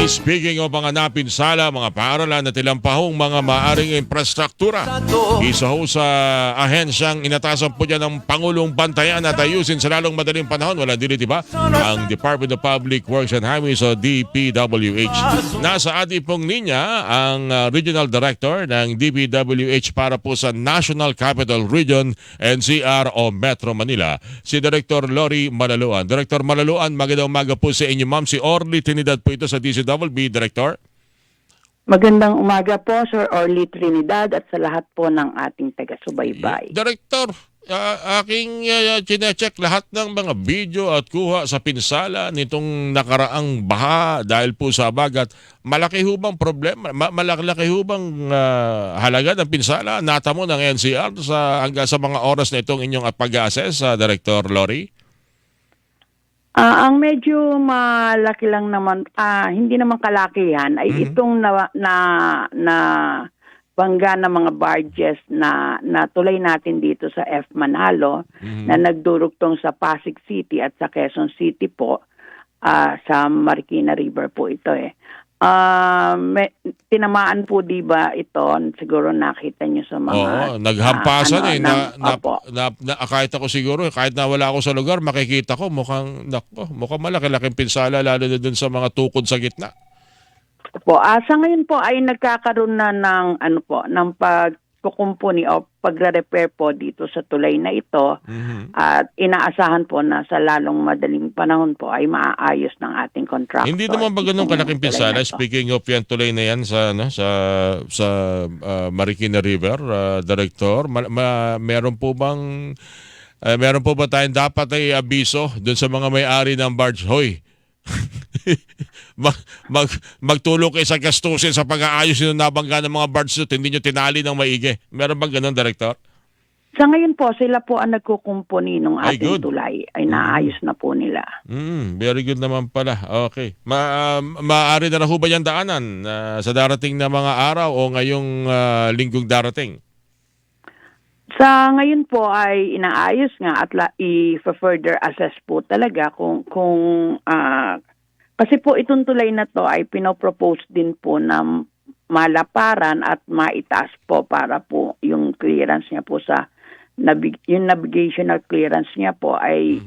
Speaking of mga napinsala, mga paaralan na tilampahong mga maaring infrastruktura, isa ho sa ahensyang inatasan po dyan ng Pangulong bantayan at ayusin sa lalong madaling panahon. Wala din diba? Ang Department of Public Works and Highways o DPWH. Nasa ating pong linya ang Regional Director ng DPWH para po sa National Capital Region NCR o Metro Manila, si Director Lori Malaluan. Director Malaluan, magandang umaga po sa inyo, ma'am. Si Orly Trinidad po ito sa DCWB, Director. Magandang umaga po, Sir Orly Trinidad, at sa lahat po ng ating taga-subaybay. Director, aking chinecheck lahat ng mga video at kuha sa pinsala nitong nakaraang baha dahil po sa bagat. Malaki hubang problema, malaki hubang halaga ng pinsala natamo ng NCR hanggang sa mga oras na itong inyong pag-assess, Director Lori? Ang medyo malaki lang naman, hindi naman kalakihan, ay itong na bangga ng mga barges na tulay natin dito sa F. Manalo na nagdurugtong sa Pasig City at sa Quezon City po, sa Marikina River po ito eh. Tinamaan po diba ito, siguro nakita nyo sa mga... Oo, naghampasan kahit ako siguro, kahit nawala ako sa lugar, makikita ko mukhang malaki-laking pinsala lalo na dun sa mga tukod sa gitna. Po, sa ngayon po ay nagkakaroon na ng ng pagkukumpuni o pagre-repair po dito sa tulay na ito, at inaasahan po na sa lalong madaling panahon po ay maaayos ng ating contractor. Hindi naman ba ganun kalaking pinsala? Speaking of yan tulay na yan sa Marikina River, Director, meron po ba tayong dapat ay abiso doon sa mga may-ari ng barge? Hoy, magtulong kayo sa gastusin sa pag-aayos ng nabangga ng mga barge suit, hindi nyo tinali ng maigi. Meron bang ganun, Director? Sa ngayon po, sila po ang nagkukumpuni ng ating tulay. Ay naayos na po nila. Very good naman pala. Okay. Maaari na ho ba yung daanan sa darating na mga araw o ngayong linggong darating? Sa ngayon po ay inaayos nga at i-further assess po talaga kung kasi po itong tulay na to ay pinopropose din po na malaparan at maitaas po para po yung clearance niya po yung navigational clearance niya po ay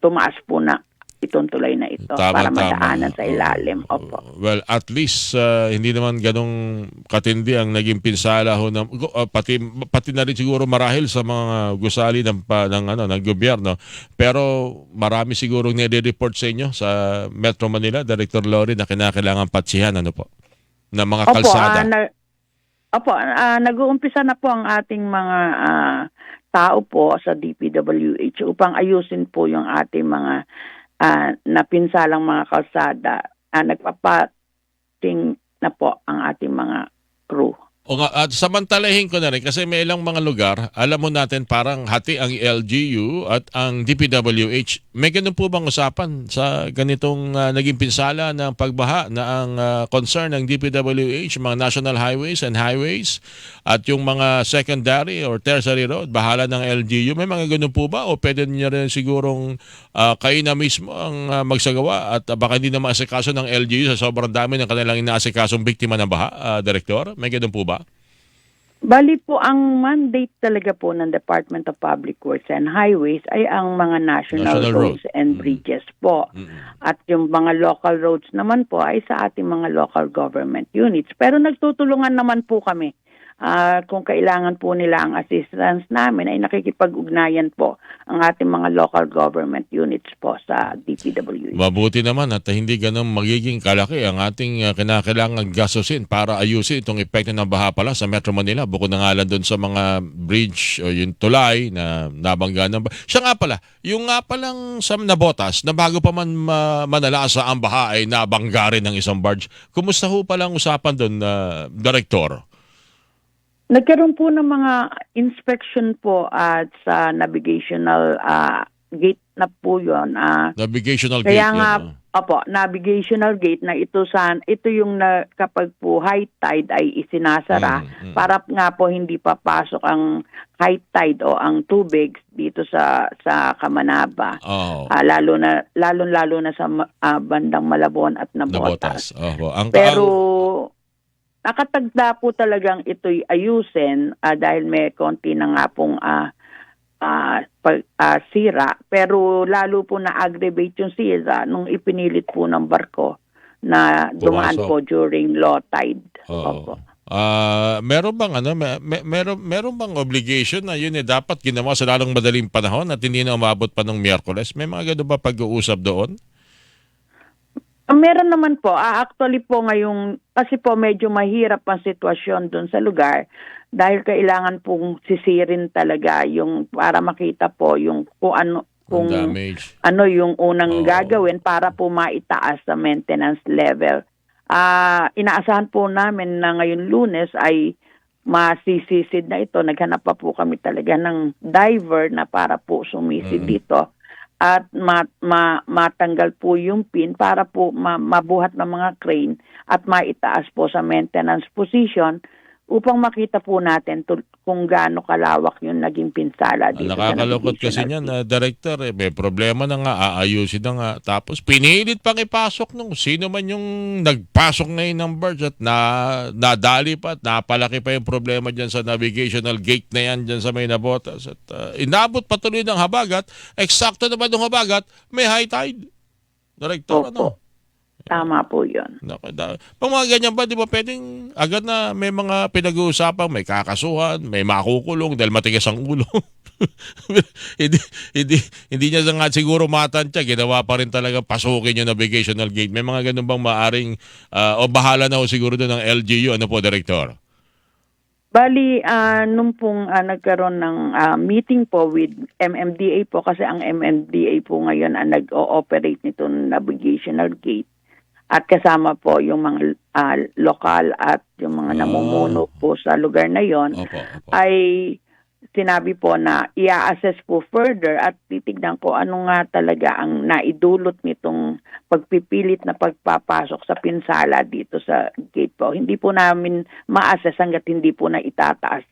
tumaas po na itong tulay na ito para madaanan sa ilalim. Opo. Well, at least hindi naman ganong katindi ang naging pinsala ho pati na rin siguro marahil sa mga gusali ng gobyerno. Pero marami siguro nire-report sa inyo sa Metro Manila, Director Lori, na kinakailangan patsihan na mga kalsada. Nag-uumpisa na po ang ating mga tao po sa DPWH upang ayusin po yung ating mga napinsalang mga kalsada. Nagpapating na po ang ating mga crew. At samantalahin ko na rin kasi may ilang mga lugar, alam mo natin parang hati ang LGU at ang DPWH. May ganun po bang usapan sa ganitong naging pinsala ng pagbaha na ang concern ng DPWH, mga national highways and highways at yung mga secondary or tertiary road, bahala ng LGU? May mga ganun po ba o pwede niya rin sigurong kayo na mismo ang magsagawa at baka hindi na maasikaso ng LGU sa sobrang dami ng kanilang inaasikasong biktima ng baha, Director? May ganun po ba? Bali po, ang mandate talaga po ng Department of Public Works and Highways ay ang mga national roads and bridges po. At yung mga local roads naman po ay sa ating mga local government units. Pero nagtutulungan naman po kami. Kung kailangan po nila ang assistance namin ay nakikipag-ugnayan po ang ating mga local government units po sa DPWH. Mabuti naman at hindi ganun magiging kalaki ang ating kinakailangan gastusin para ayusin itong epekto ng baha pala sa Metro Manila. Bukod na nga lang doon sa mga bridge o yung tulay na nabangga ng baha. Siya nga pala, yung nga palang sa nabotas na bago pa man manalasa ang baha ay nabangga rin ng isang barge. Kumusta ho palang usapan doon, Director? Nagkaroon po ng mga inspection po at sa navigational gate na po yun. Navigational kaya gate nga, yun. Opo, navigational gate na ito yung kapag po high tide ay isinasara para nga po hindi papasok ang high tide o ang tubig dito sa Kamanaba. Oh. Lalo na sa bandang Malabon at Nabotas. Opo. Pero nakatagda po talagang ito'y ayusin dahil may konti na nga pong sira, pero lalo po na-aggravate yung sira nung ipinilit po ng barko na dumaan po during low tide. Opo. Meron bang meron bang obligation na yun dapat ginawa sa lalong madaling panahon at hindi na umabot pa ng Miyerkules? May mga ganun ba pag-uusap doon? Meron naman po. Actually po ngayong, kasi po medyo mahirap ang sitwasyon doon sa lugar dahil kailangan pong sisirin talaga yung para makita po yung kung ano yung unang gagawin para po maitaas sa maintenance level. Inaasahan po namin na ngayon Lunes ay masisisid na ito. Naghanap pa po kami talaga ng diver na para po sumisid dito at matanggal po yung pin para po mabuhat ng mga crane at maitaas po sa maintenance position upang makita po natin kung gaano kalawak yung naging pinsala dito. Nakakalungkot kasi niyan, Director. May problema na nga, aayusin na nga. Tapos pinilit pang ipasok nung sino man yung nagpasok ngayon ng barge at nadali pa at napalaki pa yung problema dyan sa navigational gate na yan dyan sa may Nabotas. At inabot patuloy ng habagat. Eksakto naman ng habagat, may high tide. Director, Opo. Tama po yun. Pag mga ganyan ba, di ba pwedeng agad na may mga pinag-uusapan, may kakasuhan, may makukulong dahil matigas ang ulo. hindi niya nga siguro matansya, ginawa pa rin talaga pasukin yung navigational gate. May mga ganun bang maaring, o bahala na ho siguro doon ng LGU, ano po, Director? Bali, nung pong nagkaroon ng meeting po with MMDA po, kasi ang MMDA po ngayon ang nag-ooperate nitong navigational gate. At kasama po yung mga lokal at yung mga namumuno po sa lugar na yon ay sinabi po na i-assess po further at titignan ko ano nga talaga ang naidulot nitong pagpipilit na pagpapasok sa pinsala dito sa gate po. Hindi po namin ma-assess hanggat hindi po na itataas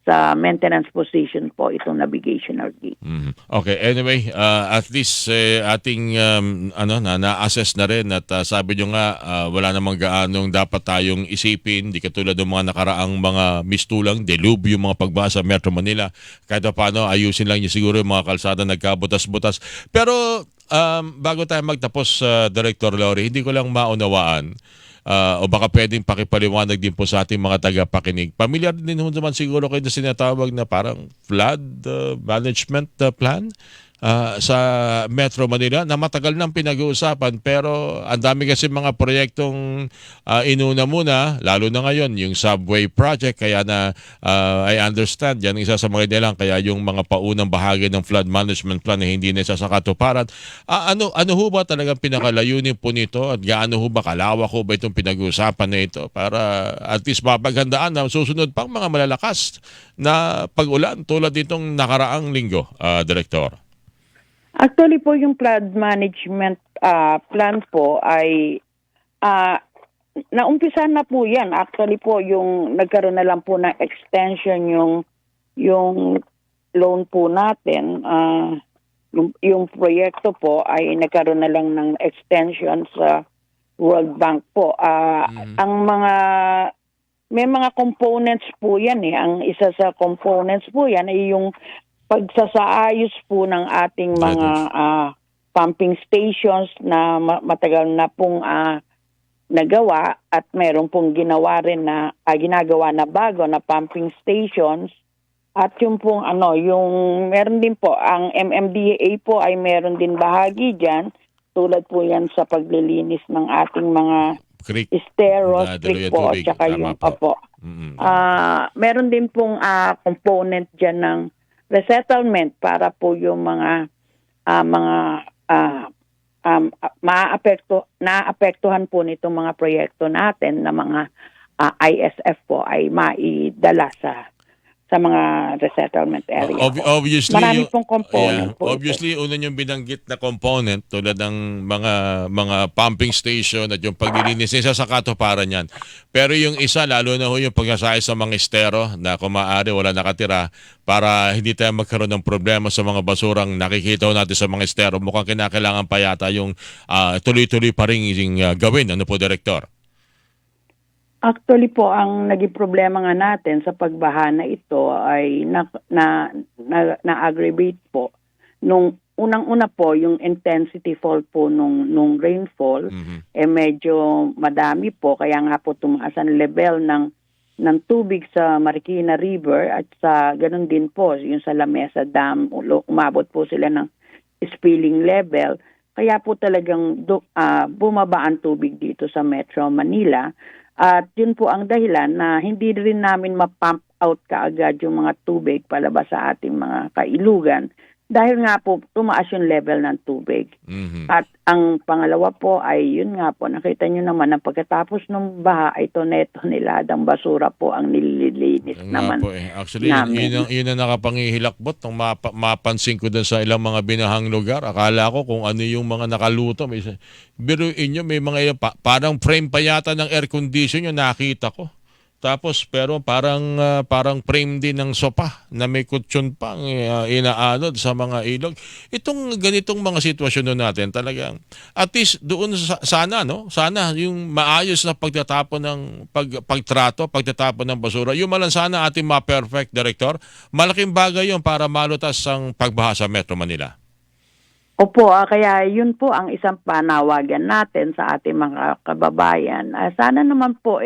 sa maintenance position po itong navigational gate. Okay, anyway, at least ating na-assess na rin at sabi nyo nga wala namang gaanong dapat tayong isipin, di katulad ng mga nakaraang mga mistulang, delubyo yung mga pagbasa sa Metro Manila. Kahit paano, ayusin lang niyo siguro yung mga kalsada nagkabutas-butas. Pero bago tayo magtapos, Director Laurie, hindi ko lang maunawaan o baka pwedeng pakipaliwanag din po sa ating mga tagapakinig. Pamilyar din naman siguro kayo na sinatawag na parang flood management plan sa Metro Manila na matagal nang pinag-uusapan pero ang dami kasi mga proyektong inuna muna, lalo na ngayon yung subway project, kaya na I understand yan isa sa mga nilang kaya yung mga paunang bahagi ng flood management plan na hindi na isa sa katuparan. Ano ho ba talagang pinakalayunin po nito at gaano ho ba kalawak ho ba itong pinag-uusapan na ito para at least mapaghandaan na susunod pang mga malalakas na pag-ulan tulad itong nakaraang linggo, Director? Actually po yung flood management plan po ay naumpisan na po yan. Actually po yung nagkaroon na lang po ng extension yung loan po natin. Yung proyekto po ay nagkaroon na lang ng extension sa World Bank po. Ang may mga components po yan eh. Ang isa sa components po yan ay yung pagsasaayos po ng ating mga pumping stations na matagal na pong nagawa at meron pong ginagawa na bago na pumping stations at yung pong yung meron din po ang MMDA po ay meron din bahagi diyan tulad po yan sa paglilinis ng ating mga esteros, creek po at saka yung po. Meron din pong component diyan ng resettlement para po yung mga naapektuhan po nitong mga proyekto natin na mga ISF po ay maidala sa sa mga resettlement area po. Obviously, Marami pong component po ito. obviously, una yung binanggit na component tulad ng mga pumping station at yung paglilinis, isa sa katuparan yan. Pero yung isa, lalo na ho yung pagkasay sa mga estero na kung maaari wala nakatira para hindi tayo magkaroon ng problema sa mga basurang nakikita ho natin sa mga estero. Mukhang kinakailangan pa yata yung tuloy-tuloy pa rin yung gawin. Ano po, Director? Actually po, ang naging problema nga natin sa pagbaha na ito ay na-aggravate po. Nung unang-una po, yung intensity fall po nung rainfall, medyo madami po. Kaya nga po tumaas ang level ng tubig sa Marikina River at sa ganun din po, yung sa Lamesa Dam, umabot po sila ng spilling level. Kaya po talagang bumaba ang tubig dito sa Metro Manila. At yun po ang dahilan na hindi rin namin ma-pump out kaagad yung mga tubig palabas sa ating mga kailugan dahil nga po tumaas yung level ng tubig. At ang pangalawa po ay yun nga po, nakita nyo naman na pagkatapos ng baha ay toneladang basura po ang nililinis naman po eh. Actually, namin. yun ang nakapangihilakbot nung mapansin ko dun sa ilang mga binahang lugar. Akala ko kung ano yung mga nakaluto. Biruin nyo, may mga parang frame pa yata ng air condition yung nakita ko. Tapos pero parang frame din ng sopa na may kutsyon pang inaanod sa mga ilog. Itong ganitong mga sitwasyon natin talagang at least doon sana yung maayos na pagtatapon ng pagtatapon ng basura. Yung malang sana ating ma-perfect, Director. Malaking bagay 'yon para malutas ang pagbaha sa Metro Manila. Opo, kaya yun po ang isang panawagan natin sa ating mga kababayan. Sana naman po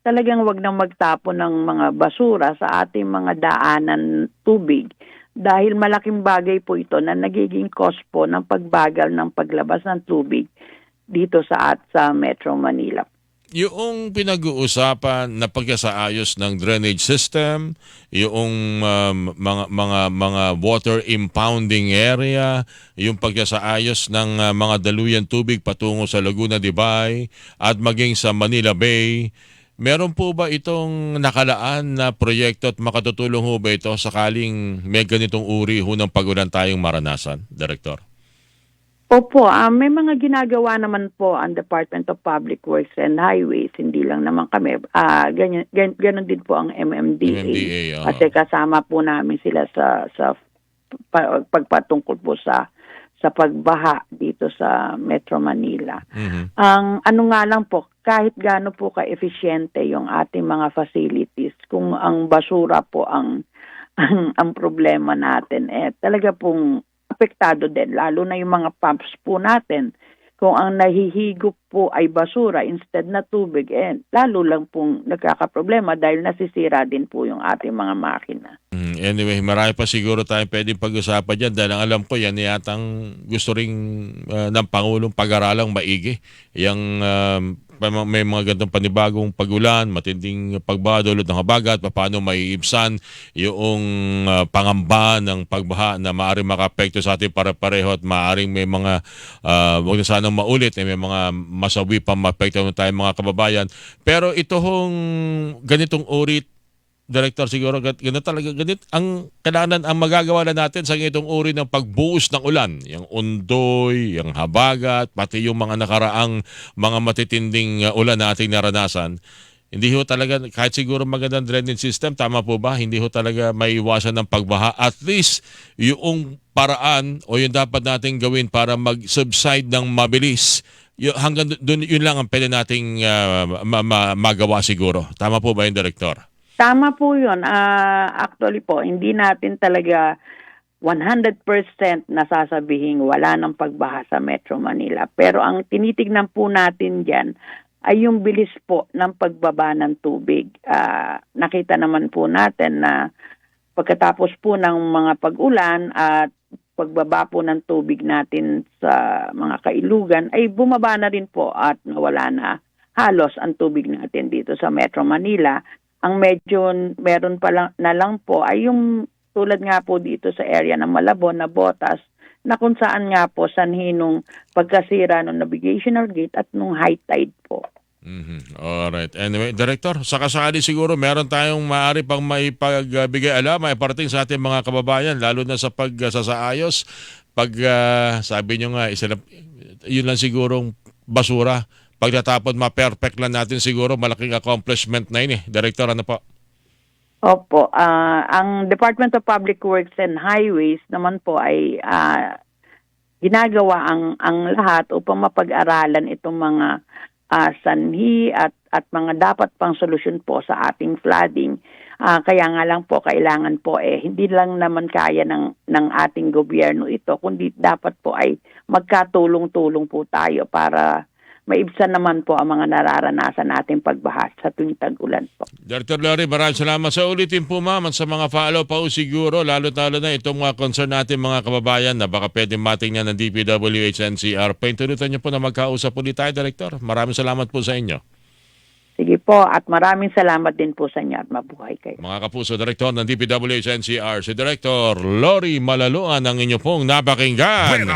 talagang wag nang magtapon ng mga basura sa ating mga daanan tubig dahil malaking bagay po ito na nagiging cause po ng pagbagal ng paglabas ng tubig dito sa Metro Manila. Yung pinag-uusapan na pagkasaayos ng drainage system, yung mga water impounding area, yung pagkasaayos ng mga daluyan tubig patungo sa Laguna de Bay at maging sa Manila Bay. Meron po ba itong nakalaan na proyekto at makatutulong ho ba ito sakaling may ganitong uri ho ng pag-ulan tayong maranasan, Director? Opo, may mga ginagawa naman po ang Department of Public Works and Highways, hindi lang naman kami. Ganun din po ang MMDA. Kasi kasama po namin sila sa pagpatungkol po sa pagbaha dito sa Metro Manila. Ang ano nga lang po, kahit gaano po ka-efficiente yung ating mga facilities, kung ang basura po ang problema natin, talaga pong apektado din, lalo na yung mga pumps po natin. Kung ang nahihigop po ay basura instead na tubig, lalo lang pong nagkakaproblema dahil nasisira din po yung ating mga makina. Anyway, marami pa siguro tayong pwedeng pag-usapan dyan dahil ang alam ko yan yatang gusto rin ng Pangulong pag-aralang maigi. Yung may mga gandang panibagong pagulan, matinding pagbabalot ng habagat, paano maiibsan yung pangamba ng pagbaha na maaaring makapekto sa ating pare-pareho at maaaring may mga huwag na sanang maulit, may mga masawi pa mapekto ng tayong mga kababayan. Pero ito hong ganitong uri, Director, siguro ganit ang kailangan ang magagawa na natin sa ganitong uri ng pagbuhos ng ulan, yung undoy, yung habagat, pati yung mga nakaraang mga matitinding ulan na ating naranasan. Hindi ho talaga, kahit siguro magandang drainage system, tama po ba? Hindi ho talaga maiwasan ng pagbaha. At least yung paraan o yung dapat nating gawin para mag-subside ng mabilis, hanggang doon yun lang ang pwede nating magawa siguro. Tama po ba yung Director? Tama po yun. Actually po, hindi natin talaga 100% nasasabihing wala ng pagbaha sa Metro Manila. Pero ang tinitignan po natin dyan ay yung bilis po ng pagbaba ng tubig. Nakita naman po natin na pagkatapos po ng mga pag-ulan at pagbaba po ng tubig natin sa mga kailugan ay bumaba na rin po at nawala na halos ang tubig natin dito sa Metro Manila. Ang medyo meron pa lang, na lang po ay yung tulad nga po dito sa area ng Malabon na Botas na kung saan nga po sanhi nung pagkasira ng navigational gate at nung high tide po. Alright. Anyway, Director, sakasali siguro meron tayong maaari pang maipagbigay alam, maiparating sa ating mga kababayan, lalo na sa pagsasaayos. Sabi nyo nga, yun lang sigurong basura. Pagkatapon, ma-perfect lang natin siguro, malaking accomplishment na yun eh. Director, ano po? Opo, ang Department of Public Works and Highways naman po ay ginagawa ang lahat upang mapag-aralan itong mga sanhi at mga dapat pang solusyon po sa ating flooding. Kaya nga lang po kailangan po hindi lang naman kaya ng ating gobyerno ito, kundi dapat po ay magkatulong-tulong po tayo para maibsan naman po ang mga nararanasan nating pagbaha sa tuwing tag-ulan po. Dr. Lori, maraming salamat. Sa ulitin po ma'am, at sa mga follow pa siguro, lalo na itong mga concern natin mga kababayan na baka pwede matingnan ng DPWH NCR. Paintunutan niyo po na magkausap ulit tayo, Director. Maraming salamat po sa inyo. Sige po, at maraming salamat din po sa inyo at mabuhay kayo. Mga kapuso, Director ng DPWH NCR, si Director Lori Malaluan ang inyo pong napakinggan.